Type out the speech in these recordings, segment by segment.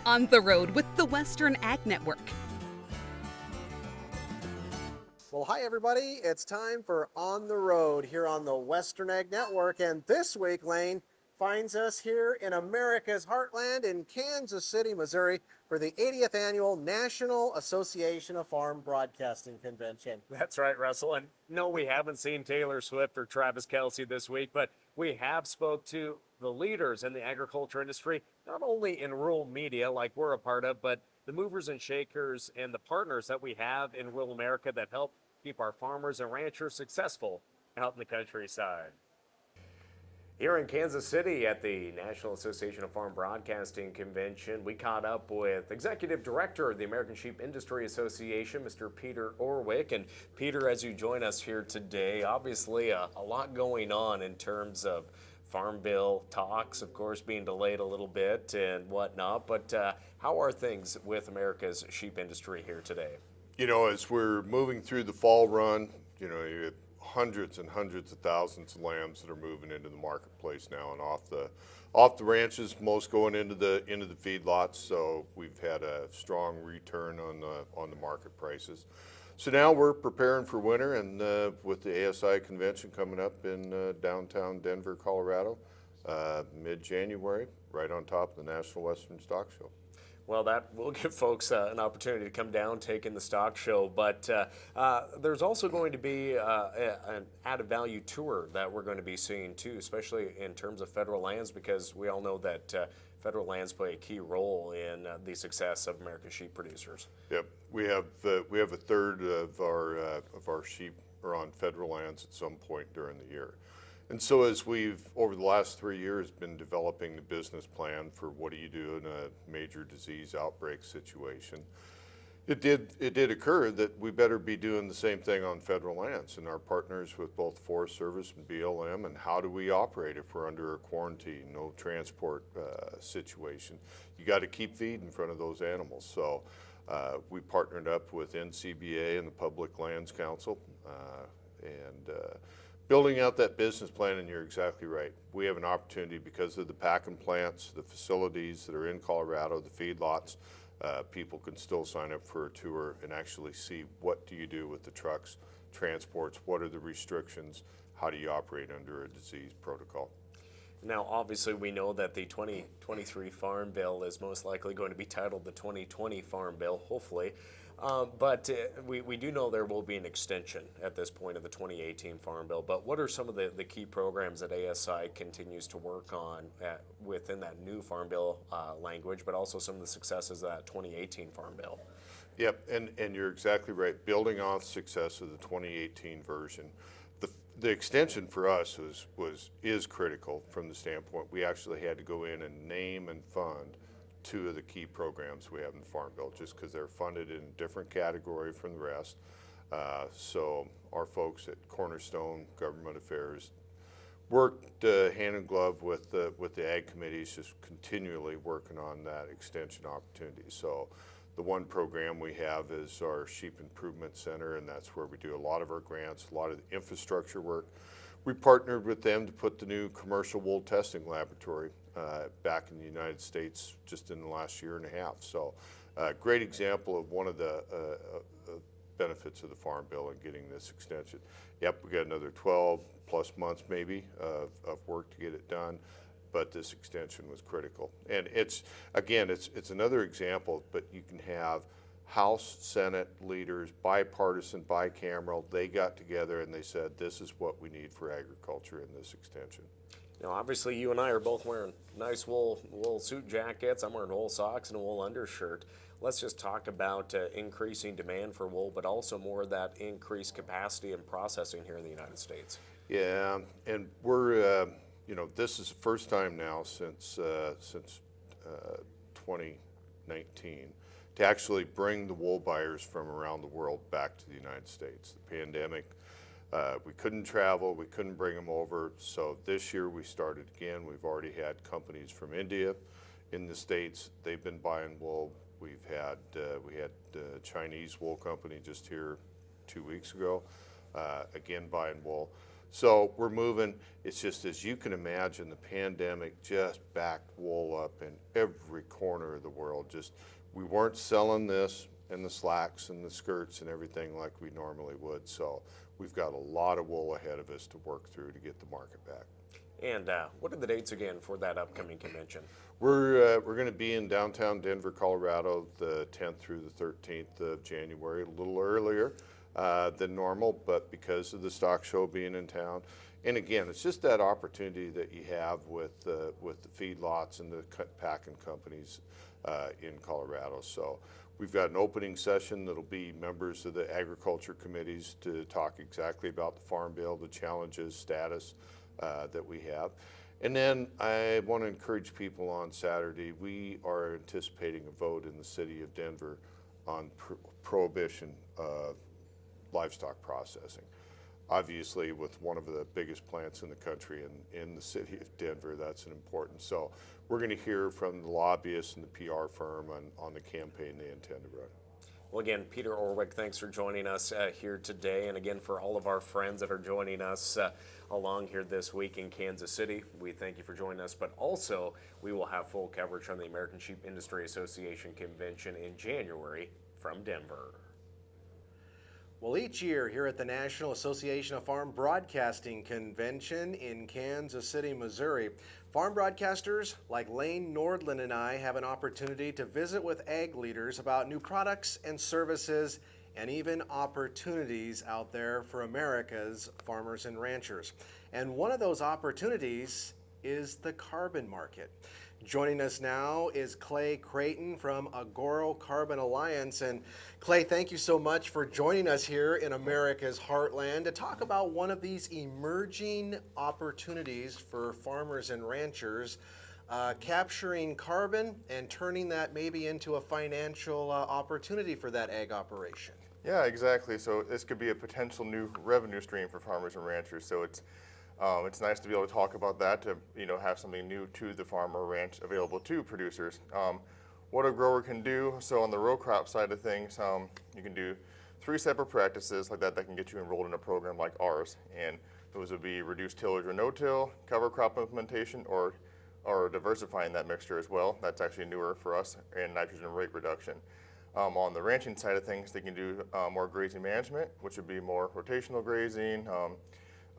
On the Road with the Western Ag Network. Well, hi everybody. It's time for On the Road here on the Western Ag Network. And this week, Lane finds us here in America's heartland in Kansas City, Missouri for the 80th Annual National Association of Farm Broadcasting Convention. That's right, Russell. And no, we haven't seen Taylor Swift or Travis Kelce this week, but we have spoke to the leaders in the agriculture industry, not only in rural media like we're a part of, but the movers and shakers and the partners that we have in rural America that help keep our farmers and ranchers successful out in the countryside. Here in Kansas City at the National Association of Farm Broadcasting Convention, we caught up with Executive Director of the American Sheep Industry Association, Mr. Peter Orwick. And Peter, as you join us here today, obviously a lot going on in terms of Farm Bill talks, of course, being delayed a little bit and whatnot. But how are things with America's sheep industry here today? You know, as we're moving through the fall run, you know, you have hundreds and hundreds of thousands of lambs that are moving into the marketplace now and off the ranches, most going into the feedlots. So we've had a strong return on the market prices. So now we're preparing for winter, and with the ASI convention coming up in downtown Denver, Colorado, mid-January, right on top of the National Western Stock Show. Well, that will give folks an opportunity to come down, take in the stock show, but there's also going to be an added value tour that we're going to be seeing too, especially in terms of federal lands, because we all know that federal lands play a key role in the success of American sheep producers. Yep, we have a third of our sheep are on federal lands at some point during the year. And so as we've, over the last 3 years, been developing the business plan for what do you do in a major disease outbreak situation, it did occur that we better be doing the same thing on federal lands and our partners with both Forest Service and BLM, and how do we operate if we're under a quarantine, no transport situation. You got to keep feed in front of those animals. So we partnered up with NCBA and the Public Lands Council and building out that business plan. And you're exactly right. We have an opportunity because of the packing plants, the facilities that are in Colorado, the feedlots. People can still sign up for a tour and actually see what do you do with the trucks, transports, what are the restrictions, how do you operate under a disease protocol. Now, obviously, we know that the 2023 Farm Bill is most likely going to be titled the 2020 Farm Bill, hopefully. But we do know there will be an extension at this point of the 2018 Farm Bill. But what are some of the key programs that ASI continues to work on within that new Farm Bill language, but also some of the successes of that 2018 Farm Bill? Yep, and you're exactly right. Building off the success of the 2018 version, the extension for us is critical from the standpoint we actually had to go in and name and fund two of the key programs we have in the Farm Bill, just because they're funded in a different category from the rest. So our folks at Cornerstone Government Affairs worked hand in glove with the ag committees, just continually working on that extension opportunity. So the one program we have is our Sheep Improvement Center, and that's where we do a lot of our grants, a lot of the infrastructure work. We partnered with them to put the new commercial wool testing laboratory back in the United States just in the last year and a half. So great example of one of the benefits of the Farm Bill and getting this extension. Yep, we got another 12 plus months maybe of work to get it done, but this extension was critical. And it's another example, but you can have House, Senate leaders, bipartisan, bicameral, they got together and they said, this is what we need for agriculture in this extension. Now, obviously, you and I are both wearing nice wool suit jackets. I'm wearing wool socks and a wool undershirt. Let's just talk about increasing demand for wool, but also more of that increased capacity and processing here in the United States. Yeah, and we're, this is the first time now since 2019 to actually bring the wool buyers from around the world back to the United States. The pandemic, we couldn't travel, we couldn't bring them over, so this year we started again. We've already had companies from India in the States. They've been buying wool. We had a Chinese wool company just here 2 weeks ago, again buying wool. So we're moving. It's just, as you can imagine, the pandemic just backed wool up in every corner of the world. Just, we weren't selling this and the slacks and the skirts and everything like we normally would. So we've got a lot of wool ahead of us to work through to get the market back. And what are the dates again for that upcoming convention? We're going to be in downtown Denver, Colorado, the 10th through the 13th of January, a little earlier than normal, but because of the stock show being in town. And again, it's just that opportunity that you have with the feedlots and the packing companies in Colorado. So we've got an opening session that'll be members of the agriculture committees to talk exactly about the farm bill, the challenges, status that we have. And then I want to encourage people on Saturday, we are anticipating a vote in the city of Denver on prohibition of livestock processing. Obviously, with one of the biggest plants in the country in the city of Denver, that's an important. So we're going to hear from the lobbyists and the PR firm on the campaign they intend to run. Well, again, Peter Orwick, thanks for joining us here today. And again, for all of our friends that are joining us along here this week in Kansas City, we thank you for joining us. But also, we will have full coverage from the American Sheep Industry Association convention in January from Denver. Well, each year here at the National Association of Farm Broadcasting Convention in Kansas City, Missouri, farm broadcasters like Lane Nordlund and I have an opportunity to visit with ag leaders about new products and services and even opportunities out there for America's farmers and ranchers. And one of those opportunities is the carbon market. Joining us now is Craighton from Agoro Carbon Alliance. And Clay, thank you so much for joining us here in America's Heartland to talk about one of these emerging opportunities for farmers and ranchers, capturing carbon and turning that maybe into a financial opportunity for that ag operation. Yeah, exactly. So this could be a potential new revenue stream for farmers and ranchers. So it's nice to be able to talk about that, to have something new to the farm or ranch available to producers. What a grower can do, so on the row crop side of things, you can do 3 separate practices like that can get you enrolled in a program like ours. And those would be reduced tillage or no-till, cover crop implementation, or diversifying that mixture as well. That's actually newer for us, and nitrogen rate reduction. On the ranching side of things, they can do more grazing management, which would be more rotational grazing,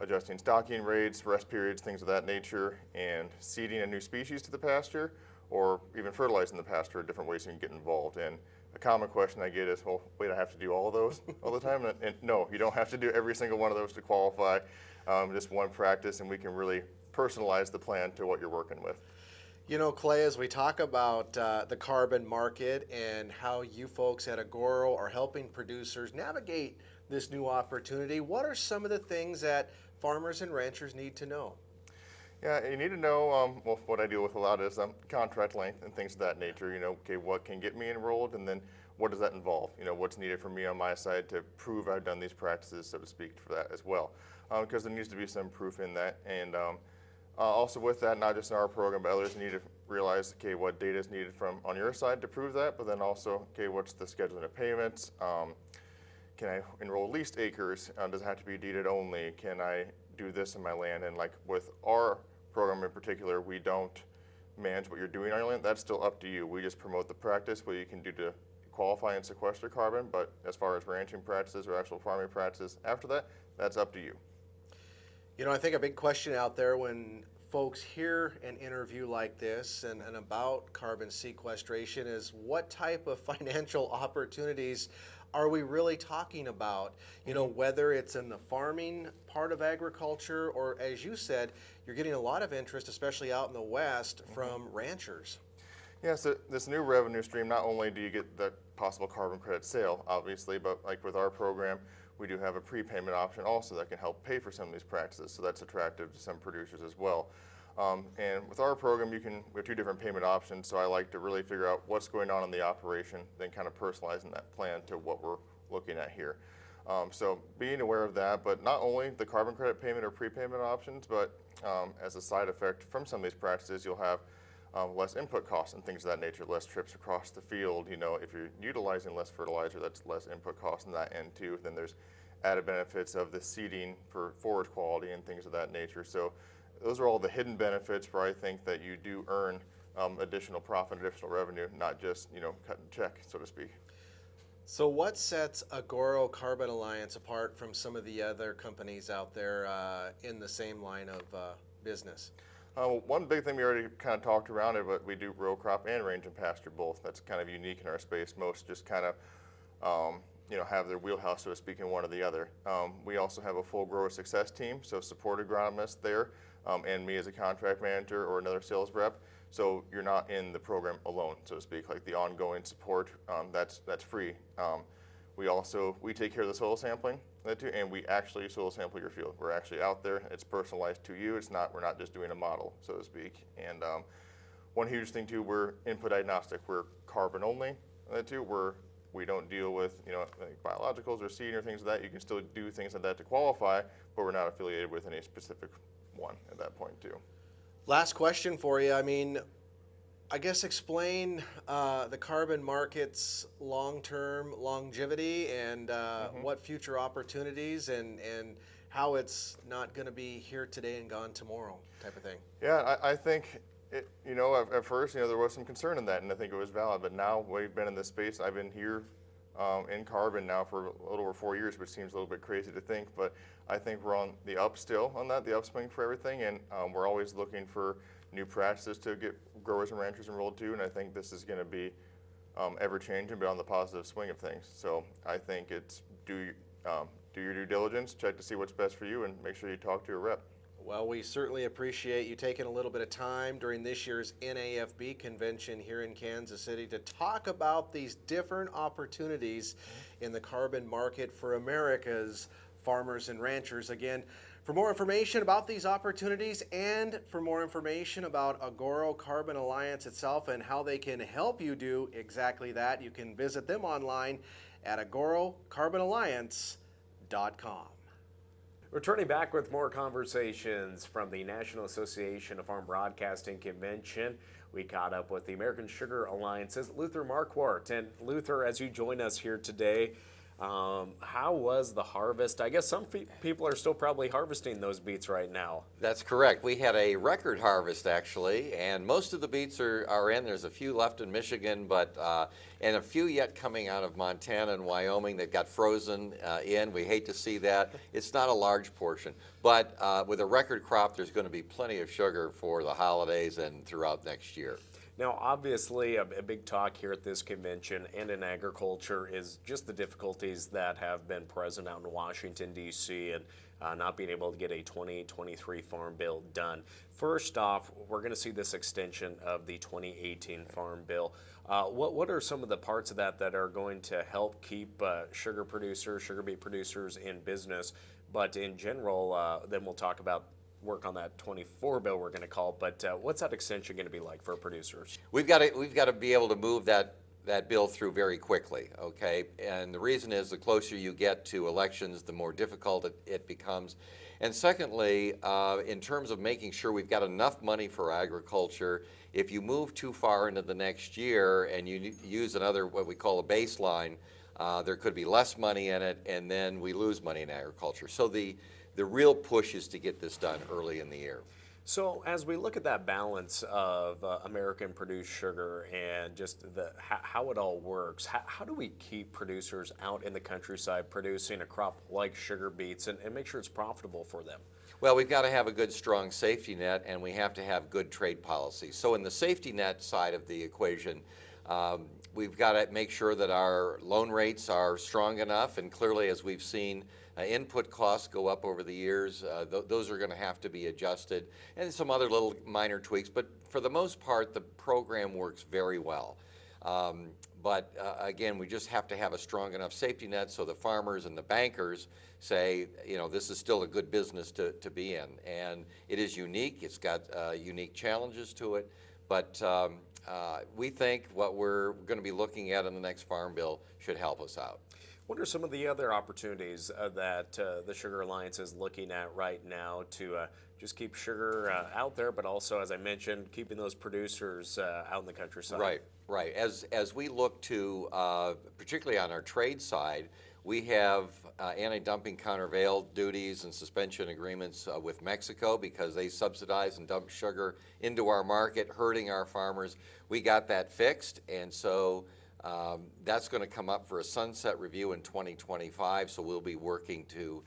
adjusting stocking rates, rest periods, things of that nature, and seeding a new species to the pasture, or even fertilizing the pasture. Different ways you can get involved. And a common question I get is, well, wait, I have to do all of those all the time? And no, you don't have to do every single one of those to qualify. Just one practice, and we can really personalize the plan to what you're working with. You know, Clay, as we talk about the carbon market and how you folks at Agoro are helping producers navigate this new opportunity, what are some of the things that farmers and ranchers need to know? Yeah, you need to know, well, what I deal with a lot is contract length and things of that nature. Okay, what can get me enrolled, and then what does that involve? What's needed from me on my side to prove I've done these practices, so to speak, for that as well. Because there needs to be some proof in that. And also with that, not just in our program, but others need to realize, okay, what data is needed on your side to prove that, but then also, okay, what's the scheduling of payments? Can I enroll leased acres? Does it have to be deeded only? Can I do this in my land? And like with our program in particular, we don't manage what you're doing on your land. That's still up to you. We just promote the practice, what you can do to qualify and sequester carbon, but as far as ranching practices or actual farming practices after that, that's up to you. I think a big question out there when folks hear an interview like this and about carbon sequestration is, what type of financial opportunities are we really talking about? Whether it's in the farming part of agriculture, or as you said, you're getting a lot of interest, especially out in the West, from ranchers. Yeah, so this new revenue stream, not only do you get the possible carbon credit sale, obviously, but like with our program, we do have a prepayment option also that can help pay for some of these practices, so that's attractive to some producers as well. And with our program, we have 2 different payment options, so I like to really figure out what's going on in the operation, then kind of personalizing that plan to what we're looking at here. So being aware of that, but not only the carbon credit payment or prepayment options, but as a side effect from some of these practices, you'll have less input costs and things of that nature, less trips across the field. If you're utilizing less fertilizer, that's less input costs on that end too. Then there's added benefits of the seeding for forage quality and things of that nature. So those are all the hidden benefits where I think that you do earn additional profit, additional revenue, not just, cut and check, so to speak. So what sets Agoro Carbon Alliance apart from some of the other companies out there in the same line of business? One big thing we already kind of talked around it, but we do row crop and range and pasture both. That's kind of unique in our space. Most just kind of, have their wheelhouse, so to speak, in one or the other. We also have a full grower success team, so support agronomists there, and me as a contract manager or another sales rep. So you're not in the program alone, so to speak. Like the ongoing support, that's free. We take care of the soil sampling, and we actually soil sample your field. We're actually out there. It's personalized to you. We're not just doing a model, so to speak. And one huge thing too, we're input agnostic. We're carbon only. We don't deal with like biologicals or seed or things like that. You can still do things like that to qualify, but we're not affiliated with any specific one at that point too. Last question for you. I mean, I guess explain the carbon market's long-term longevity and what future opportunities and how it's not going to be here today and gone tomorrow type of thing. Yeah, I think, at first, there was some concern in that, and I think it was valid. But now we've been in this space. I've been here in carbon now for a little over 4 years, which seems a little bit crazy to think. But I think we're on the up still on that, the upswing for everything. And we're always looking for new practices to get growers and ranchers enrolled to. And I think this is going to be ever changing, but on the positive swing of things. So I think it's do your due diligence, check to see what's best for you, and make sure you talk to a rep. Well, we certainly appreciate you taking a little bit of time during this year's NAFB convention here in Kansas City to talk about these different opportunities in the carbon market for America's farmers and ranchers. Again, for more information about these opportunities and for more information about Agoro Carbon Alliance itself and how they can help you do exactly that, you can visit them online at agorocarbonalliance.com. Returning back with more conversations from the National Association of Farm Broadcasting Convention, we caught up with the American Sugar Alliance's Luther Markwart. And Luther, as you join us here today, how was the harvest? I guess some people are still probably harvesting those beets right now. That's correct. We had a record harvest actually, and most of the beets are in. There's a few left in Michigan, but and a few yet coming out of Montana and Wyoming that got frozen in. We hate to see that. It's not a large portion, but with a record crop, there's going to be plenty of sugar for the holidays and throughout next year. Now, obviously, a big talk here at this convention and in agriculture is just the difficulties that have been present out in Washington, D.C., and not being able to get a 2023 Farm Bill done. First off, we're going to see this extension of the 2018 Farm Bill. What are some of the parts of that are going to help keep sugar beet producers in business? But in general, then we'll talk about work on that 24 bill we're going to call, but what's that extension going to be like for producers? We've got to be able to move that bill through very quickly, okay? And the reason is the closer you get to elections, the more difficult it becomes. And secondly, in terms of making sure we've got enough money for agriculture, if you move too far into the next year and you use another, what we call a baseline, there could be less money in it, and then we lose money in agriculture. So the real push is to get this done early in the year. So as we look at that balance of American produced sugar and just how it all works, how do we keep producers out in the countryside producing a crop like sugar beets and make sure it's profitable for them? Well, we've got to have a good, strong safety net, and we have to have good trade policies. So in the safety net side of the equation, we've got to make sure that our loan rates are strong enough, and clearly, as we've seen, input costs go up over the years. Those are going to have to be adjusted, and some other little minor tweaks. But for the most part, the program works very well. But again, we just have to have a strong enough safety net so the farmers and the bankers say, this is still a good business to be in. And it is unique. It's got unique challenges to it. But we think what we're going to be looking at in the next Farm Bill should help us out. What are some of the other opportunities that the Sugar Alliance is looking at right now to just keep sugar out there, but also, as I mentioned, keeping those producers out in the countryside? Right. As we look to, particularly on our trade side, we have anti-dumping countervail duties and suspension agreements with Mexico because they subsidize and dump sugar into our market, hurting our farmers. We got that fixed, and so that's going to come up for a sunset review in 2025, so we'll be working to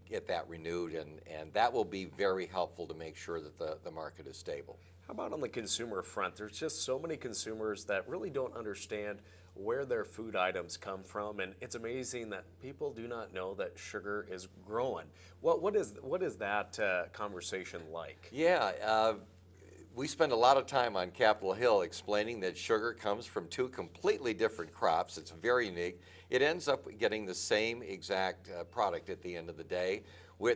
get that renewed, and that will be very helpful to make sure that the market is stable. How about on the consumer front? There's just so many consumers that really don't understand where their food items come from, and it's amazing that people do not know that sugar is growing. What is that conversation like? Yeah, we spend a lot of time on Capitol Hill explaining that sugar comes from two completely different crops. It's very unique. It ends up getting the same exact product at the end of the day.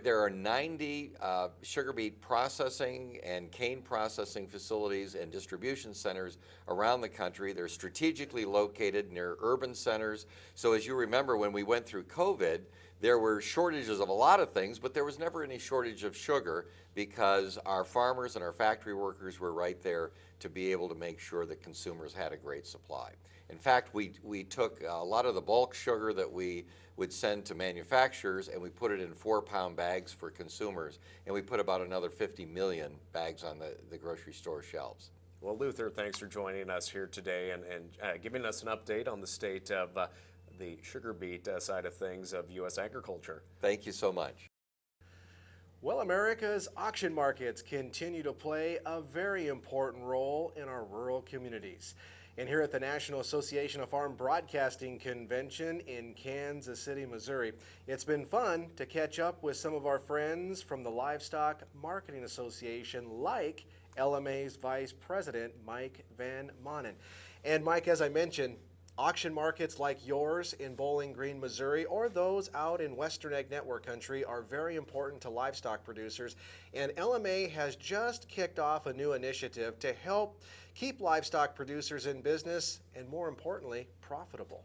There are 90 sugar beet processing and cane processing facilities and distribution centers around the country. They're strategically located near urban centers. So as you remember, when we went through COVID, there were shortages of a lot of things, but there was never any shortage of sugar because our farmers and our factory workers were right there to be able to make sure that consumers had a great supply. In fact, we took a lot of the bulk sugar that we would send to manufacturers and we put it in 4-pound bags for consumers, and we put about another 50 million bags on the grocery store shelves. Well, Luther, thanks for joining us here today and giving us an update on the state of the sugar beet side of things of U.S. agriculture. Thank you so much. Well, America's auction markets continue to play a very important role in our rural communities. And here at the National Association of Farm Broadcasting Convention in Kansas City, Missouri, it's been fun to catch up with some of our friends from the Livestock Marketing Association, like LMA's Vice President, Mike VanMaanen. And Mike, as I mentioned, auction markets like yours in Bowling Green, Missouri, or those out in Western Ag Network country are very important to livestock producers. And LMA has just kicked off a new initiative to help keep livestock producers in business and, more importantly, profitable.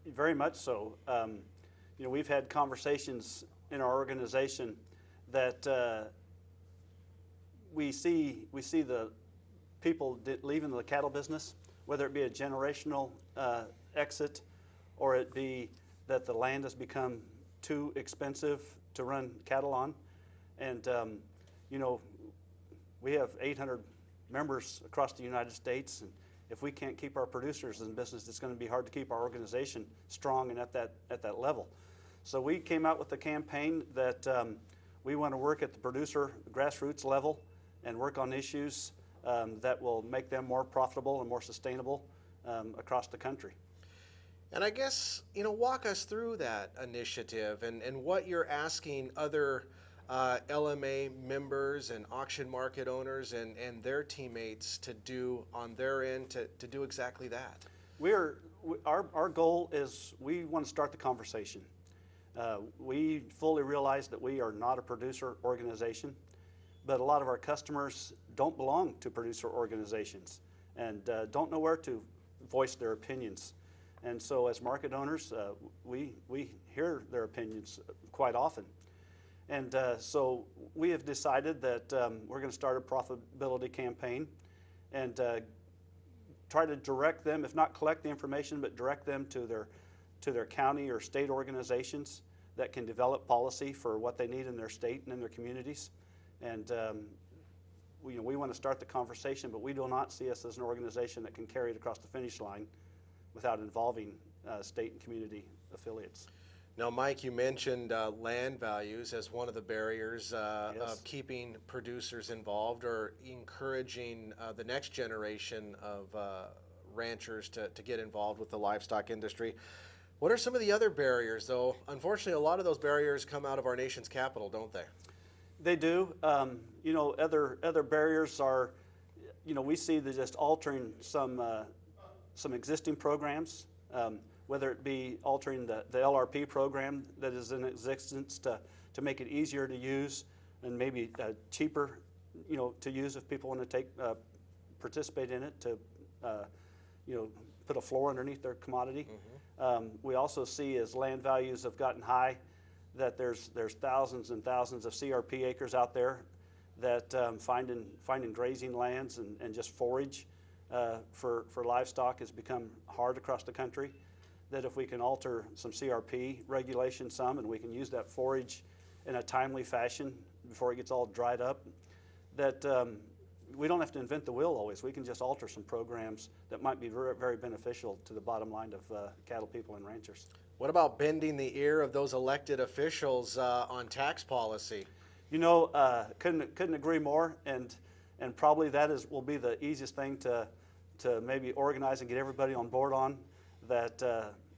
Very much so. We've had conversations in our organization that we see the people leaving the cattle business, whether it be a generational exit or it be that the land has become too expensive to run cattle on. And, we have 800 members across the United States, and if we can't keep our producers in business, it's going to be hard to keep our organization strong and at that level. So we came out with a campaign that we want to work at the producer grassroots level and work on issues that will make them more profitable and more sustainable across the country. And I guess, walk us through that initiative and what you're asking other LMA members and auction market owners and their teammates to do on their end to do exactly that. Our goal is we want to start the conversation. We fully realize that we are not a producer organization, but a lot of our customers don't belong to producer organizations and don't know where to voice their opinions. And so as market owners, we hear their opinions quite often. And so we have decided that we're going to start a profitability campaign and try to direct them, if not collect the information, but direct them to their county or state organizations that can develop policy for what they need in their state and in their communities. And we want to start the conversation, but we do not see us as an organization that can carry it across the finish line without involving state and community affiliates. Now, Mike, you mentioned land values as one of the barriers Yes. of keeping producers involved or encouraging the next generation of ranchers to get involved with the livestock industry. What are some of the other barriers, though? Unfortunately, a lot of those barriers come out of our nation's capital, don't they? They do. Other barriers are, we see that just altering some existing programs, whether it be altering the LRP program that is in existence to make it easier to use and maybe cheaper, to use if people want to participate in it to, put a floor underneath their commodity. Mm-hmm. We also see as land values have gotten high that there's thousands and thousands of CRP acres out there that finding grazing lands and just forage for livestock has become hard across the country. that if we can alter some CRP regulation some, and we can use that forage in a timely fashion before it gets all dried up, that we don't have to invent the wheel always. We can just alter some programs that might be very, very beneficial to the bottom line of cattle people and ranchers. What about bending the ear of those elected officials on tax policy? You know, couldn't agree more, and probably that will be the easiest thing to maybe organize and get everybody on board on. That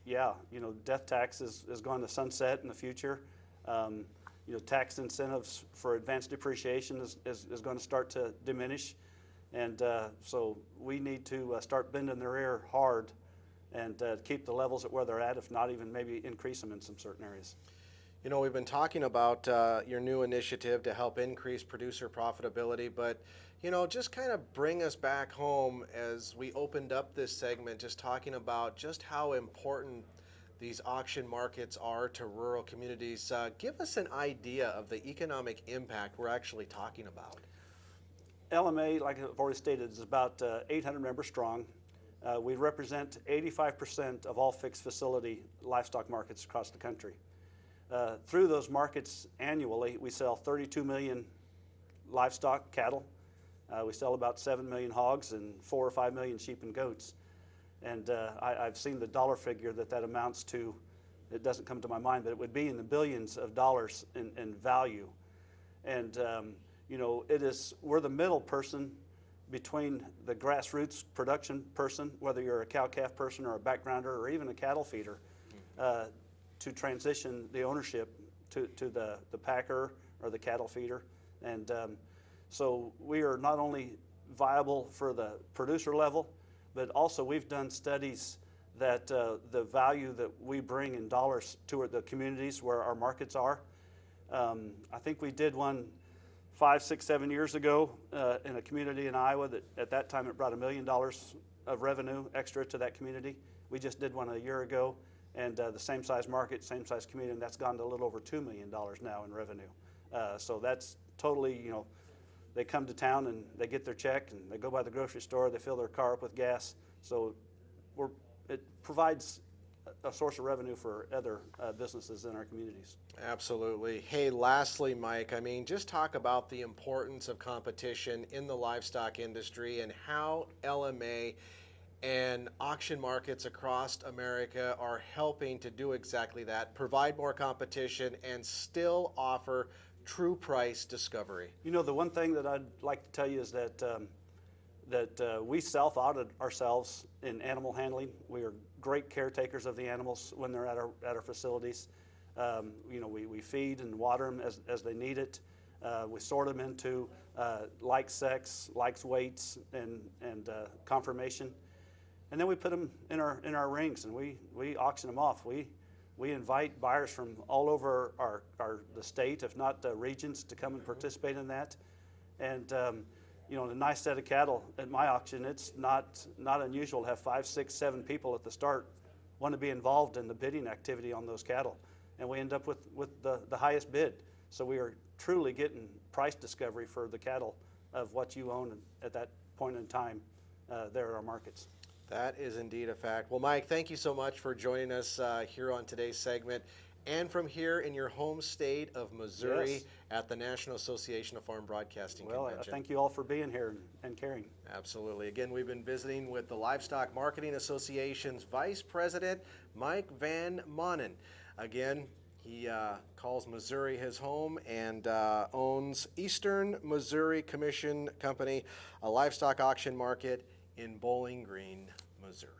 yeah, you know, death tax is going to sunset in the future. You know, tax incentives for advanced depreciation is going to start to diminish, and so we need to start bending their ear hard and keep the levels at where they're at, if not even maybe increase them in some certain areas. You know, we've been talking about your new initiative to help increase producer profitability, but, you know, just kind of bring us back home as we opened up this segment, just talking about just how important these auction markets are to rural communities. Give us an idea of the economic impact we're actually talking about. LMA, like I've already stated, is about 800 members strong. We represent 85% of all fixed facility livestock markets across the country. Through those markets annually, we sell 32 million livestock cattle. We sell about 7 million hogs and 4 or 5 million sheep and goats. And I've seen the dollar figure that amounts to. It doesn't come to my mind, but it would be in the billions of dollars in value. And you know, we're the middle person between the grassroots production person, whether you're a cow-calf person or a backgrounder or even a cattle feeder, to transition the ownership to the packer or the cattle feeder. And so we are not only viable for the producer level, but also we've done studies that the value that we bring in dollars to the communities where our markets are. I think we did one 5, 6, 7 years ago in a community in Iowa that at that time it brought $1 million of revenue extra to that community. We just did one a year ago, and the same size market, same size community, and that's gone to a little over $2 million now in revenue. So that's totally, you know, they come to town and they get their check and they go by the grocery store, they fill their car up with gas. So it provides a source of revenue for other businesses in our communities. Absolutely. Hey, lastly, Mike, I mean, just talk about the importance of competition in the livestock industry and how LMA and auction markets across America are helping to do exactly that, provide more competition and still offer true price discovery. You know, the one thing that I'd like to tell you is that we self-audit ourselves in animal handling. We are great caretakers of the animals when they're at our facilities. You know, we feed and water them as they need it. We sort them into like sex, likes weights, and conformation. And then we put them in our rings and we auction them off. We invite buyers from all over the state, if not the regions, to come and participate in that. And you know, a nice set of cattle at my auction, it's not unusual to have 5, 6, 7 people at the start want to be involved in the bidding activity on those cattle. And we end up with the highest bid. So we are truly getting price discovery for the cattle of what you own at that point in time there at our markets. That is indeed a fact. Well, Mike, thank you so much for joining us here on today's segment and from here in your home state of Missouri. Yes. At the National Association of Farm Broadcasting Well, Convention. I thank you all for being here and caring. Absolutely. Again, we've been visiting with the Livestock Marketing Association's Vice President, Mike VanMaanen. Again, he calls Missouri his home and owns Eastern Missouri Commission Company, a livestock auction market in Bowling Green, Missouri.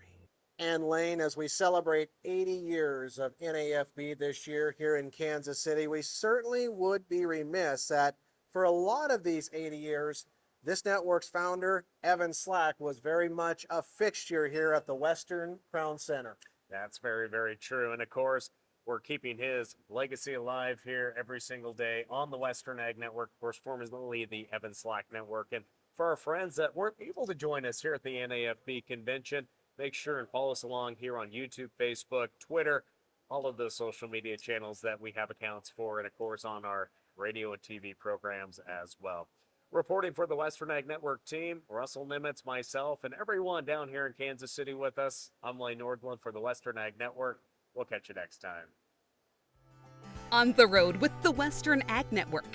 And Lane, as we celebrate 80 years of NAFB this year here in Kansas City, we certainly would be remiss that for a lot of these 80 years, this network's founder, Evan Slack, was very much a fixture here at the Western Crown Center. That's very, very true. And of course, we're keeping his legacy alive here every single day on the Western Ag Network, of course, formerly the Evan Slack Network. And for our friends that weren't able to join us here at the NAFB convention, make sure and follow us along here on YouTube, Facebook, Twitter, all of those social media channels that we have accounts for, and of course on our radio and TV programs as well. Reporting for the Western Ag Network team, Russell Nemetz, myself, and everyone down here in Kansas City with us, I'm Lane Nordlund for the Western Ag Network. We'll catch you next time. On the road with the Western Ag Network.